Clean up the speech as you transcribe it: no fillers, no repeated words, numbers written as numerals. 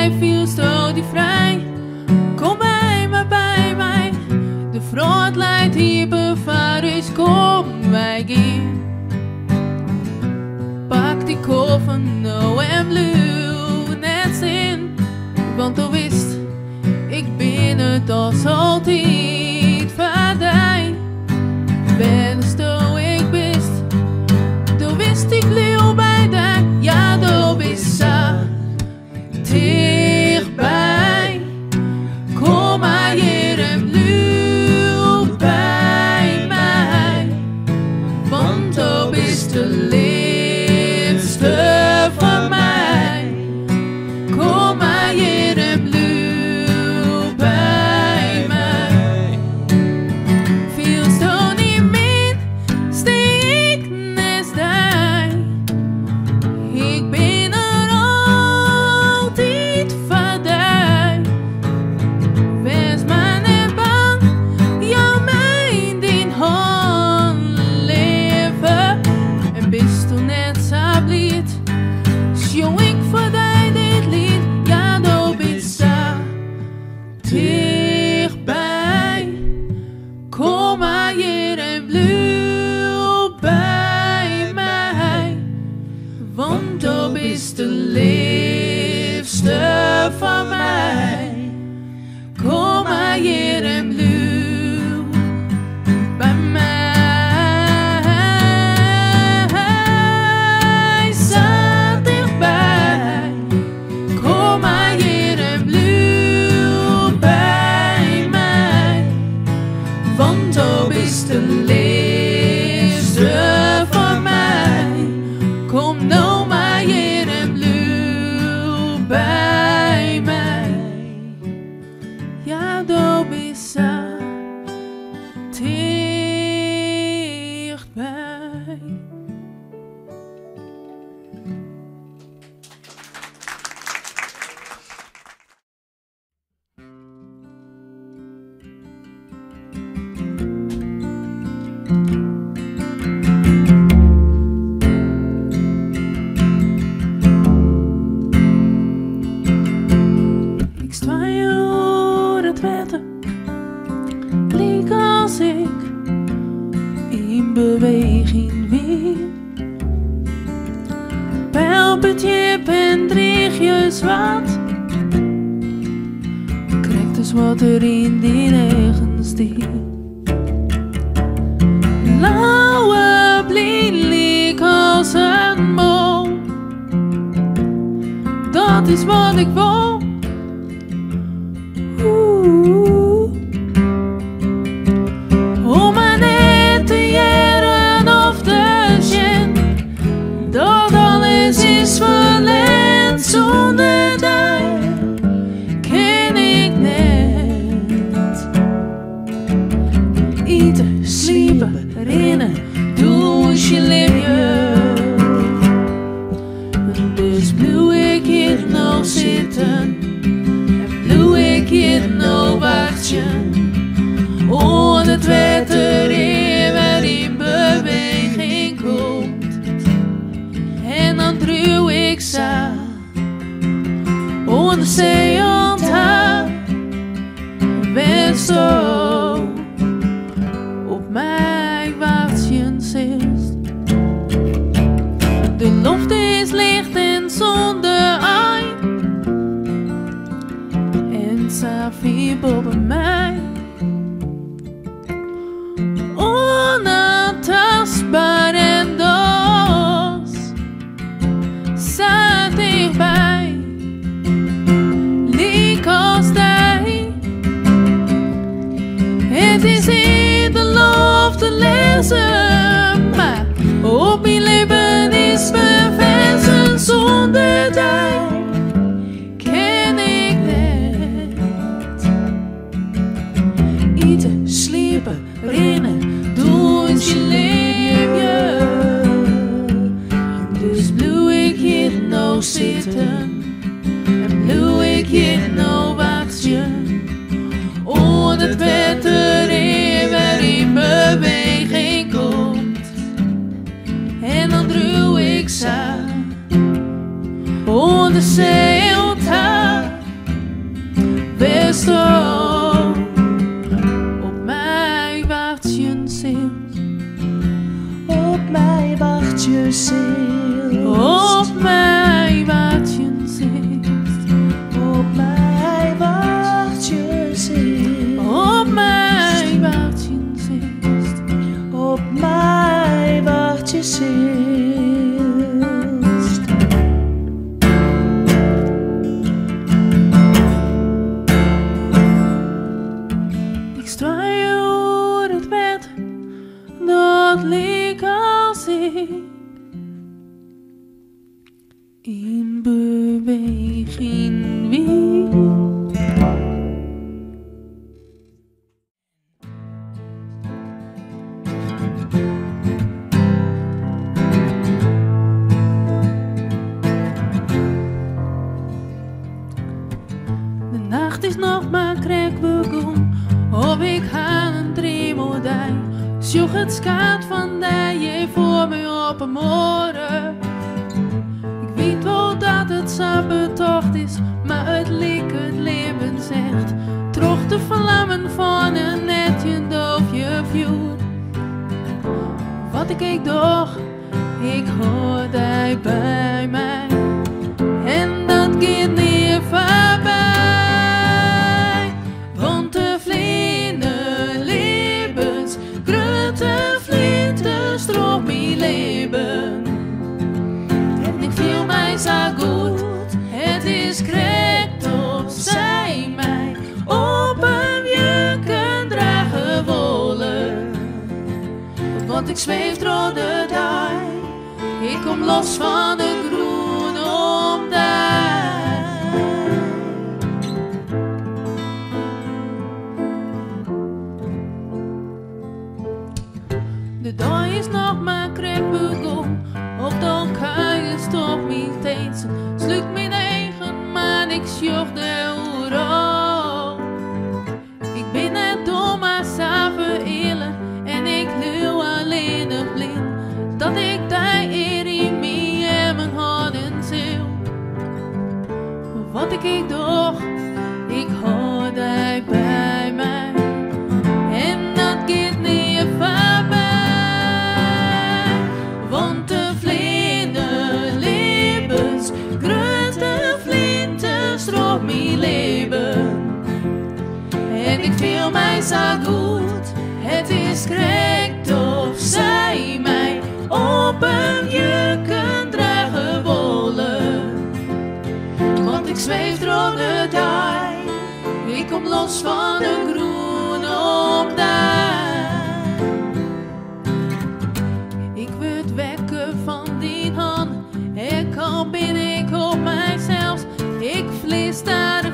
mij, viel sto die vrij. Kom bij mij. De vrood leidt hier bevaren, kom wij gaan. Pak die koffer nou en blauw net in, want du wist, ik ben het als altijd verdij. Ben sto ik wist, du wist ik leeuw bij de, ja du wist zo dichtbij. Kom maar hier en blauw bij mij, want du bist de liefste van mij. Kom maar hier en blauw bij mij. Viel sto niet meer, steek naast mij. Ik ben er altijd voor jou. Wees maar niet bang, jou mijn die hand leven. En bist du net zo blied, zong ik voor jou dit lied. Ja, du bist zo dichtbij. Kom maar hier en blauw bij mij, want du bist de liefste van mij. Kom maar hier en blauw bij mij. Zo dichtbij. Kom maar hier en blauw bij mij, want du bist de liefste van mij. Kom nou maar hier en blauw bij mij. Ja, du bist zo dichtbij. Ik sta hier het wetten, liek als ik in beweging weer. Pijlpetje en driegjes wat, krijgt dus wat er in die regen stier. Lauwe blind liek als een mol, dat is wat ik wil. Om maar net te jaren of te zien dat alles is verleden. Zonder jou ken ik net. Eten, sliepen, rennen, douchen, leven. Dus blijf ik hier nog zitten. Ik hier nou wachten, oh het wetter weer in beweging komt. En dan druw ik zo, oh de zee onthaal, ben zo op mij wachtjen zit. De lucht is licht en zonder ei. Safie boven mij, onaantastbaar en dos, zo dichtbij, liek als jij. Het is in de lof te lezen, maar op mijn leven is bewezen. Zonder jou sliepen, rennen, douchen, leven. Dus blijf ik hier nou zitten en blijf ik hier nou wachten. Oh, het wetter weer in beweging komt. En dan druw ik zo, oh de zee onthaal, ziel. Op mij wacht je zicht. Op mij wacht je ziel. Op mij wacht je zicht. Op mij wacht je ziel. Ik straai over het bed, dat leek als ik in beweging weer. De nacht is nog maar krek begon, of ik haal een tremodijn. Sjoeg het skaat van je voor me op een morgen. Ik weet wel dat het sabeltocht is, maar het leek het leven zegt. Troch de vlammen van een netje doofje vuur. Wat ik doch, ik hoor hij bij mij. En dat gaat niet voorbij. Want de vlinder levens, grote vlinder stroopt mijn leven. En ik voel mij zo goed, het is krekt of zij mij op een jurken dragen wollen. Want ik zweef door de dag, ik kom los van de groene omdij. De dag is nog maar krek begon, op dan kan je toch niet steeds. Sluit mijn eigen, maar ik sjoch de oero. Ik ben net dom, maar samen eerlijk, en ik leeuw alleen nog blind. Dat ik daar eer in mij en mijn handen zeel. Wat ik doch, ik hoor daar bij mij. En dat gaat niet voorbij. Want de vlinder levens, grote vlinder stroopt mijn leven. En ik voel mij zo goed, het is krekt of zij mij op een jurken dragen wollen. Want ik zweef door de dag, ik kom los van de groene omdij. Ik word wekken van die hand, ik al ben ik op mijzelf, ik vlees stadig